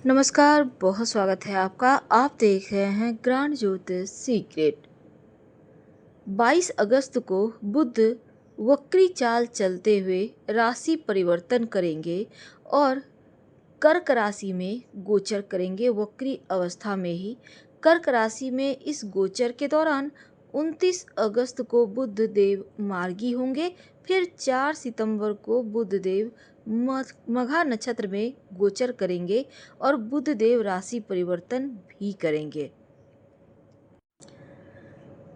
नमस्कार, बहुत स्वागत है आपका। आप देख रहे हैं ग्रांड ज्योतिष सीक्रेट। 22 अगस्त को बुध वक्री चाल चलते हुए राशि परिवर्तन करेंगे और कर्क राशि में गोचर करेंगे। वक्री अवस्था में ही कर्क राशि में इस गोचर के दौरान 29 अगस्त को बुध देव मार्गी होंगे। फिर 4 सितंबर को बुध देव मघा नक्षत्र में गोचर करेंगे और बुध देव राशि परिवर्तन भी करेंगे।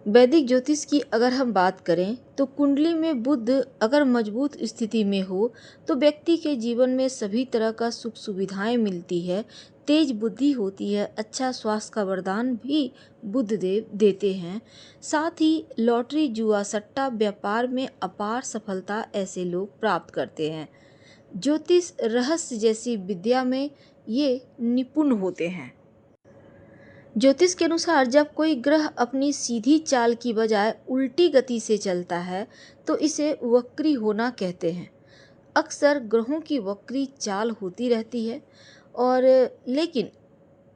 वैदिक ज्योतिष की अगर हम बात करें तो कुंडली में बुध अगर मजबूत स्थिति में हो तो व्यक्ति के जीवन में सभी तरह का सुख सुविधाएं मिलती है, तेज बुद्धि होती है, अच्छा स्वास्थ्य का वरदान भी बुध देव देते हैं। साथ ही लॉटरी, जुआ, सट्टा, व्यापार में अपार सफलता ऐसे लोग प्राप्त करते हैं। ज्योतिष रहस्य जैसी विद्या में ये निपुण होते हैं। ज्योतिष के अनुसार जब कोई ग्रह अपनी सीधी चाल की बजाय उल्टी गति से चलता है तो इसे वक्री होना कहते हैं। अक्सर ग्रहों की वक्री चाल होती रहती है और लेकिन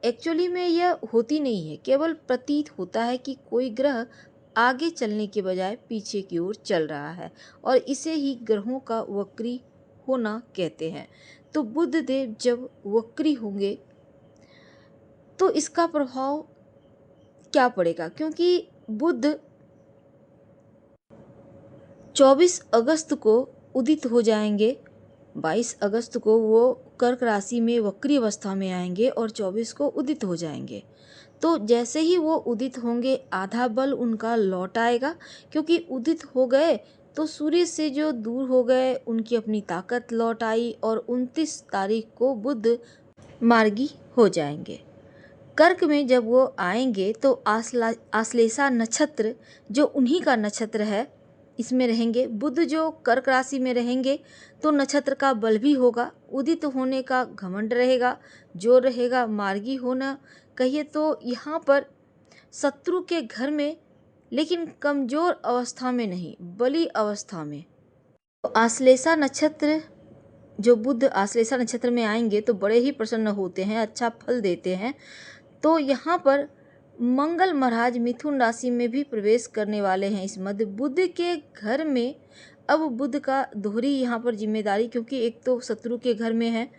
एक्चुअली में यह होती नहीं है, केवल प्रतीत होता है कि कोई ग्रह आगे चलने के बजाय पीछे की ओर चल रहा है और इसे ही ग्रहों का वक्री होना कहते हैं। तो बुध देव जब वक्री होंगे तो इसका प्रभाव क्या पड़ेगा, क्योंकि बुध 24 अगस्त को उदित हो जाएंगे। 22 अगस्त को वो कर्क राशि में वक्री अवस्था में आएंगे और 24 को उदित हो जाएंगे। तो जैसे ही वो उदित होंगे आधा बल उनका लौट आएगा, क्योंकि उदित हो गए तो सूर्य से जो दूर हो गए उनकी अपनी ताकत लौट आई और 29 तारीख को बुध मार्गी हो जाएंगे। कर्क में जब वो आएंगे तो आश्लेषा नक्षत्र जो उन्हीं का नक्षत्र है इसमें रहेंगे। बुध जो कर्क राशि में रहेंगे तो नक्षत्र का बल भी होगा, उदित होने का घमंड रहेगा, जो रहेगा मार्गी होना कहिए तो यहाँ पर शत्रु के घर में, लेकिन कमजोर अवस्था में नहीं, बली अवस्था में। तो आश्लेषा नक्षत्र जो बुध आश्लेषा नक्षत्र में आएंगे तो बड़े ही प्रसन्न होते हैं, अच्छा फल देते हैं। तो यहाँ पर मंगल महाराज मिथुन राशि में भी प्रवेश करने वाले हैं इस मध्य। बुध के घर में अब बुध का दोहरी यहाँ पर जिम्मेदारी, क्योंकि एक तो शत्रु के घर में है।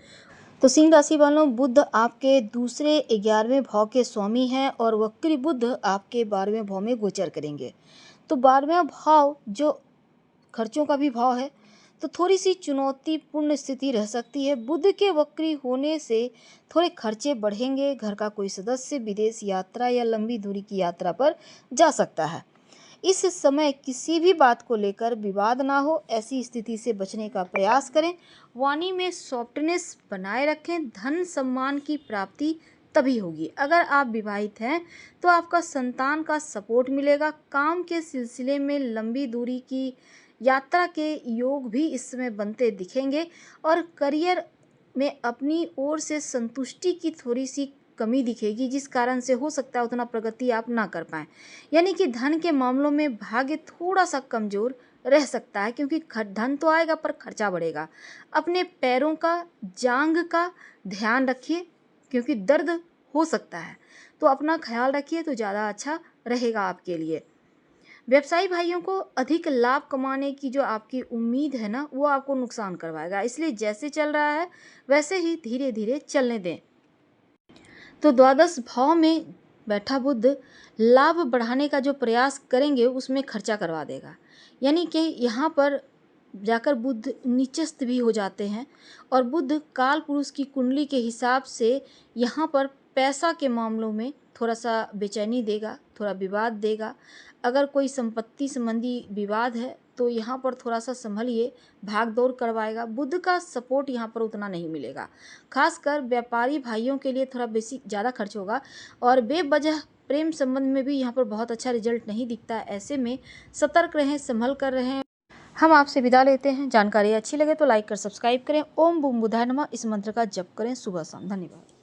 तो सिंह राशि वालों, बुध आपके दूसरे 11वें भाव के स्वामी हैं और वक्री बुध आपके 12वें भाव में गोचर करेंगे। तो 12वां भाव जो खर्चों का भी भाव है, तो थोड़ी सी चुनौतीपूर्ण स्थिति रह सकती है। बुध के वक्री होने से थोड़े खर्चे बढ़ेंगे। घर का कोई सदस्य विदेश यात्रा या लंबी दूरी की यात्रा पर जा सकता है। इस समय किसी भी बात को लेकर विवाद ना हो, ऐसी स्थिति से बचने का प्रयास करें। वाणी में सॉफ्टनेस बनाए रखें। धन सम्मान की प्राप्ति तभी होगी। अगर आप विवाहित हैं तो आपका संतान का सपोर्ट मिलेगा। काम के सिलसिले में लंबी दूरी की यात्रा के योग भी इस समय बनते दिखेंगे और करियर में अपनी ओर से संतुष्टि की थोड़ी सी कमी दिखेगी, जिस कारण से हो सकता है उतना प्रगति आप ना कर पाएँ। यानी कि धन के मामलों में भाग्य थोड़ा सा कमज़ोर रह सकता है, क्योंकि धन तो आएगा पर खर्चा बढ़ेगा। अपने पैरों का, जांघ का ध्यान रखिए, क्योंकि दर्द हो सकता है, तो अपना ख्याल रखिए तो ज़्यादा अच्छा रहेगा आपके लिए। व्यवसायी भाइयों को अधिक लाभ कमाने की जो आपकी उम्मीद है ना, वो आपको नुकसान करवाएगा। इसलिए जैसे चल रहा है वैसे ही धीरे धीरे चलने दें। तो द्वादश भाव में बैठा बुध लाभ बढ़ाने का जो प्रयास करेंगे उसमें खर्चा करवा देगा। यानी कि यहाँ पर जाकर बुध नीचस्थ भी हो जाते हैं और बुध काल पुरुष की कुंडली के हिसाब से यहाँ पर पैसा के मामलों में थोड़ा सा बेचैनी देगा, थोड़ा विवाद देगा। अगर कोई संपत्ति संबंधी विवाद है तो यहाँ पर थोड़ा सा संभलिए, भाग दौड़ करवाएगा। बुध का सपोर्ट यहाँ पर उतना नहीं मिलेगा। खासकर व्यापारी भाइयों के लिए थोड़ा बेसी ज़्यादा खर्च होगा और बेवजह प्रेम संबंध में भी यहाँ पर बहुत अच्छा रिजल्ट नहीं दिखता। ऐसे में सतर्क रहें, संभल कर रहें। हम आपसे विदा लेते हैं। जानकारी अच्छी लगे तो लाइक कर सब्सक्राइब करें। ओम बूम बुधाय नमः इस मंत्र का जप करें सुबह शाम। धन्यवाद।